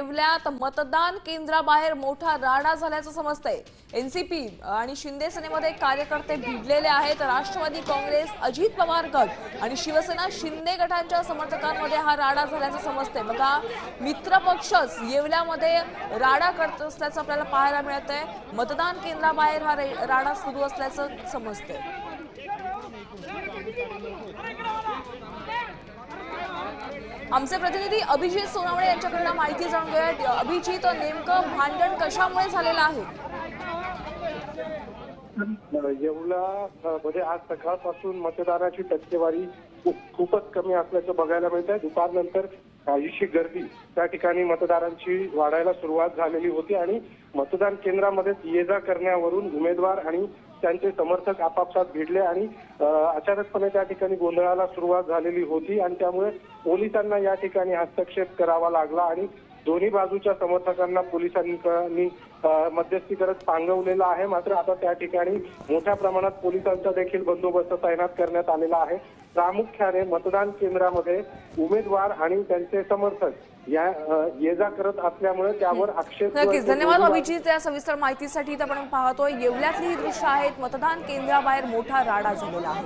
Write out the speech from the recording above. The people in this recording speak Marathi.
येवल्यात मतदान केंद्राबाहेर मोठा राडा झाल्याचं समजतंय। एनसीपी आणि शिंदे सेनेमध्ये कार्यकर्ते भिडलेले आहेत। राष्ट्रवादी काँग्रेस, अजित पवार गट आणि शिवसेना शिंदे गटांच्या समर्थकांमध्ये हा राडा झाल्याचं समजतंय। बघा, मित्र पक्षच येवल्यामध्ये राडा करत असल्याचं आपल्याला पाहायला मिळतंय। मतदान केंद्राबाहेर हा राडा सुरू असल्याचं समजतंय। आमचे प्रतिनिधी अभिजित सोनावणे यांच्याकडून माहिती जाणून घेऊया। अभिजित, नेमकं भांडण कशामुळे झालेलं आहे? येवला मध्ये आज सकाळपासून मतदानाची टक्केवारी खूपच कमी असल्याचं बघायला मिळत आहे। दुपारनंतर काहीशी गर्दी त्या ठिकाणी मतदारांची वाढायला सुरुवात झालेली होती आणि मतदान केंद्रामध्ये ये जा करण्यावरून उमेदवार आणि त्यांचे समर्थक आपापसात भिडले आणि अचानकपणे त्या ठिकाणी गोंधळाला सुरुवात झालेली होती आणि त्यामुळे पोलिसांना या ठिकाणी हस्तक्षेप करावा लागला आणि दोन्ही बाजूच्या समर्थकांना पोलिसांनी मध्यस्थी करत पांगवलेला आहे। मात्र आता त्या ठिकाणी मोठ्या प्रमाणात पोलिसांचा देखील बंदोबस्त तैनात करण्यात आलेला आहे। प्रामुख्याने मतदान केंद्रामध्ये उमेदवार आणि त्यांचे समर्थक या ये जा करत असल्यामुळे त्यावर आक्षेप। नक्कीच, धन्यवाद अभिजित या सविस्तर माहितीसाठी। आपण पाहतोय येवल्यातली ही दृश्य आहेत। मतदान केंद्राबाहेर मोठा राडा झालेला आहे।